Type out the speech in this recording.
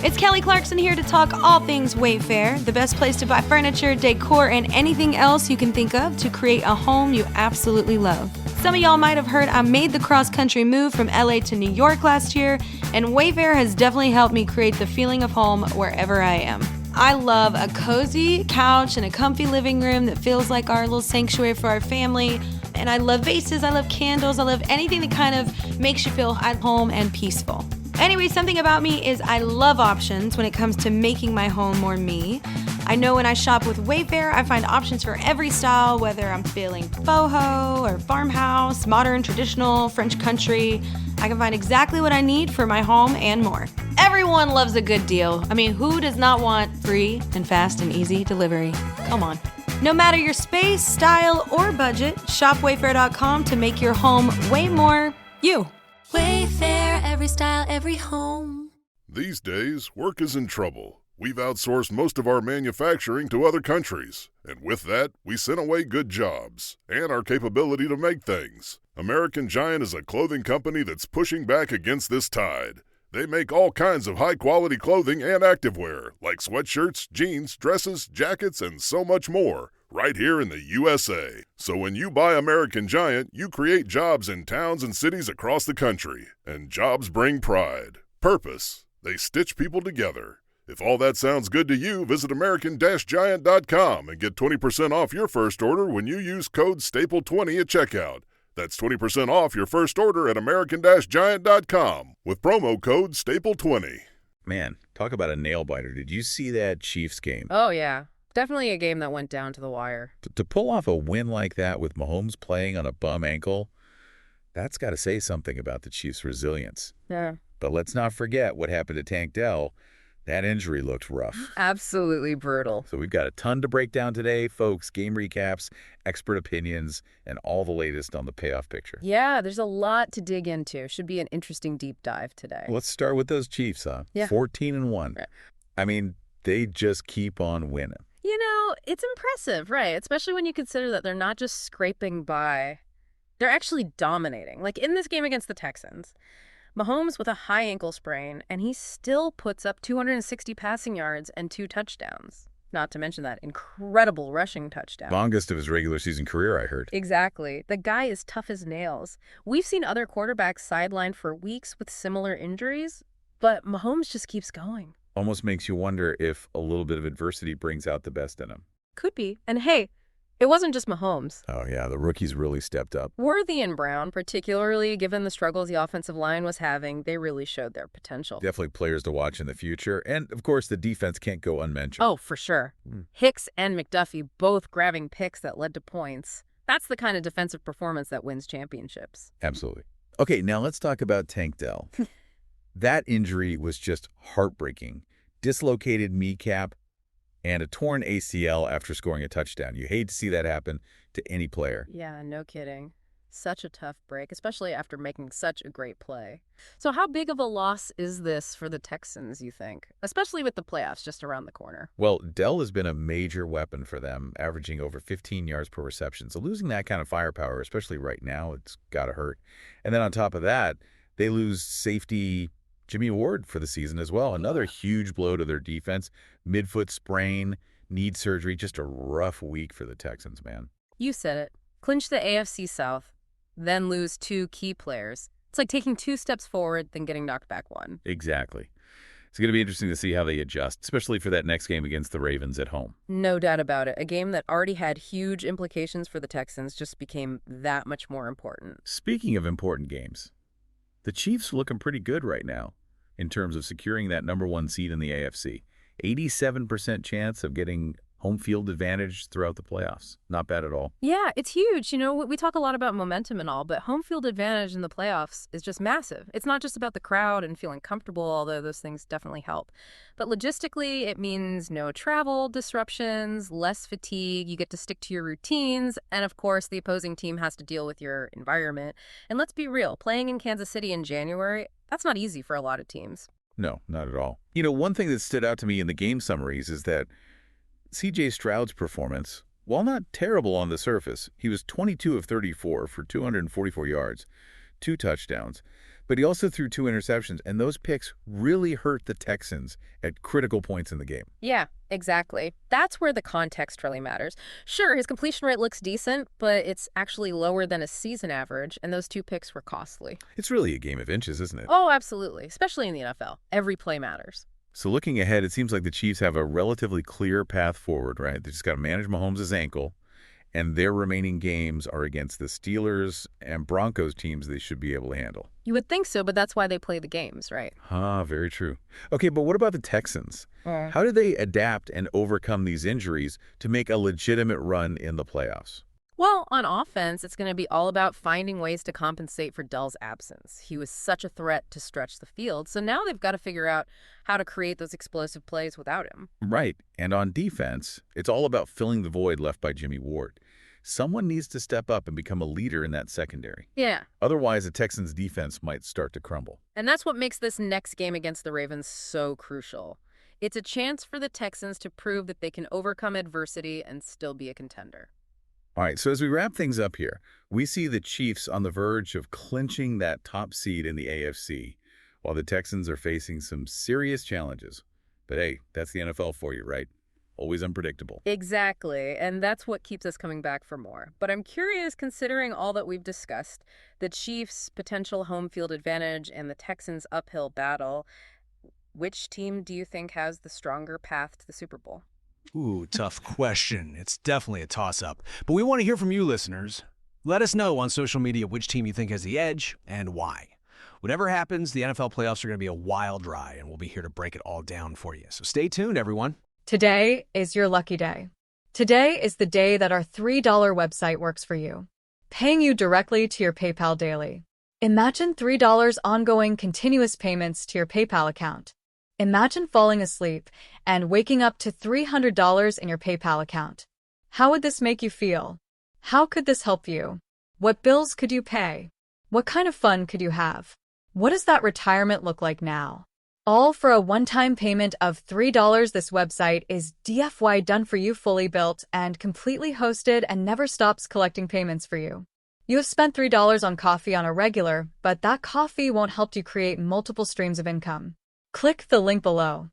It's Kelly Clarkson here to talk all things Wayfair, the best place to buy furniture, decor, and anything else you can think of to create a home you absolutely love. Some of y'all might have heard I made the cross-country move from LA to New York last year, and Wayfair has definitely helped me create the feeling of home wherever I am. I love a cozy couch and a comfy living room that feels like our little sanctuary for our family. And I love vases, I love candles, I love anything that kind of makes you feel at home and peaceful. Anyway, something about me is I love options when it comes to making my home more me. I know when I shop with Wayfair, I find options for every style, whether I'm feeling boho or farmhouse, modern, traditional, French country. I can find exactly what I need for my home and more. Everyone loves a good deal. I mean, who does not want free and fast and easy delivery? Come on. No matter your space, style, or budget, shop Wayfair.com to make your home way more you. Wayfair, every style, every home. These days, work is in trouble. We've outsourced most of our manufacturing to other countries, and with that, we sent away good jobs and our capability to make things. American Giant is a clothing company that's pushing back against this tide. They make all kinds of high-quality clothing and activewear, like sweatshirts, jeans, dresses, jackets, and so much more, right here in the USA. So when you buy American Giant, you create jobs in towns and cities across the country. And jobs bring pride, purpose. They stitch people together. If all that sounds good to you, visit American-Giant.com and get 20% off your first order when you use code STAPLE20 at checkout. That's 20% off your first order at American-Giant.com with promo code STAPLE20. Man, talk about a nail-biter. Did you see that Chiefs game? Oh, yeah. Definitely a game that went down to the wire. To pull off a win like that with Mahomes playing on a bum ankle, that's got to say something about the Chiefs' resilience. Yeah. But let's not forget what happened to Tank Dell. That injury looked rough. Absolutely brutal. So we've got a ton to break down today, folks. Game recaps, expert opinions, and all the latest on the payoff picture. Yeah, there's a lot to dig into. Should be an interesting deep dive today. Let's start with those Chiefs, huh? Yeah. 14-1. Right. I mean, they just keep on winning. You know, it's impressive, right? Especially when you consider that they're not just scraping by. They're actually dominating. Like in this game against the Texans, Mahomes with a high ankle sprain, and he still puts up 260 passing yards and 2 touchdowns. Not to mention that incredible rushing touchdown. Longest of his regular season career, I heard. Exactly. The guy is tough as nails. We've seen other quarterbacks sidelined for weeks with similar injuries, but Mahomes just keeps going. Almost makes you wonder if a little bit of adversity brings out the best in him. Could be. And hey, it wasn't just Mahomes. Oh, yeah, the rookies really stepped up. Worthy and Brown, particularly given the struggles the offensive line was having, they really showed their potential. Definitely players to watch in the future. And, of course, the defense can't go unmentioned. Oh, for sure. Hicks and McDuffie both grabbing picks that led to points. That's the kind of defensive performance that wins championships. Absolutely. Okay, now let's talk about Tank Dell. That injury was just heartbreaking. Dislocated kneecap and a torn ACL after scoring a touchdown. You hate to see that happen to any player. Yeah, no kidding. Such a tough break, especially after making such a great play. So how big of a loss is this for the Texans, you think? Especially with the playoffs just around the corner. Well, Dell has been a major weapon for them, averaging over 15 yards per reception. So losing that kind of firepower, especially right now, it's got to hurt. And then on top of that, they lose safety Jimmy Ward for the season as well. Another huge blow to their defense. Midfoot sprain, need surgery. Just a rough week for the Texans, man. You said it. Clinch the AFC South, then lose 2 key players. It's like taking 2 steps forward, then getting knocked back 1. Exactly. It's going to be interesting to see how they adjust, especially for that next game against the Ravens at home. No doubt about it. A game that already had huge implications for the Texans just became that much more important. Speaking of important games, the Chiefs are looking pretty good right now in terms of securing that #1 seed in the AFC. 87% chance of getting home field advantage throughout the playoffs. Not bad at all. Yeah, it's huge. You know, we talk a lot about momentum and all, but home field advantage in the playoffs is just massive. It's not just about the crowd and feeling comfortable, although those things definitely help. But logistically, it means no travel disruptions, less fatigue, you get to stick to your routines, and of course, the opposing team has to deal with your environment. And let's be real, playing in Kansas City in January, that's not easy for a lot of teams. No, not at all. You know, one thing that stood out to me in the game summaries is that C.J. Stroud's performance, while not terrible on the surface, he was 22 of 34 for 244 yards, 2 touchdowns. But he also threw 2 interceptions, and those picks really hurt the Texans at critical points in the game. Yeah, exactly. That's where the context really matters. Sure, his completion rate looks decent, but it's actually lower than a season average, and those 2 picks were costly. It's really a game of inches, isn't it? Oh, absolutely, especially in the NFL. Every play matters. So looking ahead, it seems like the Chiefs have a relatively clear path forward, right? They just got to manage Mahomes' ankle, and their remaining games are against the Steelers and Broncos teams they should be able to handle. You would think so, but that's why they play the games, right? Very true. Okay, but what about the Texans? How do they adapt and overcome these injuries to make a legitimate run in the playoffs? Well, on offense, it's going to be all about finding ways to compensate for Dell's absence. He was such a threat to stretch the field, so now they've got to figure out how to create those explosive plays without him. Right, and on defense, it's all about filling the void left by Jimmy Ward. Someone needs to step up and become a leader in that secondary. Yeah. Otherwise, the Texans' defense might start to crumble. And that's what makes this next game against the Ravens so crucial. It's a chance for the Texans to prove that they can overcome adversity and still be a contender. All right, so as we wrap things up here, we see the Chiefs on the verge of clinching that top seed in the AFC, while the Texans are facing some serious challenges. But hey, that's the NFL for you, right? Always unpredictable. Exactly, and that's what keeps us coming back for more. But I'm curious, considering all that we've discussed, the Chiefs' potential home field advantage and the Texans' uphill battle, which team do you think has the stronger path to the Super Bowl? Ooh, tough question. It's definitely a toss-up. But we want to hear from you, listeners. Let us know on social media which team you think has the edge and why. Whatever happens, the NFL playoffs are going to be a wild ride, and we'll be here to break it all down for you. So stay tuned, everyone. Today is your lucky day. Today is the day that our $3 website works for you, paying you directly to your PayPal daily. Imagine $3 ongoing continuous payments to your PayPal account. Imagine falling asleep and waking up to $300 in your PayPal account. How would this make you feel? How could this help you? What bills could you pay? What kind of fun could you have? What does that retirement look like now? All for a one-time payment of $3. This website is DFY done for you, fully built and completely hosted, and never stops collecting payments for you. You have spent $3 on coffee on a regular, but that coffee won't help you create multiple streams of income. Click the link below.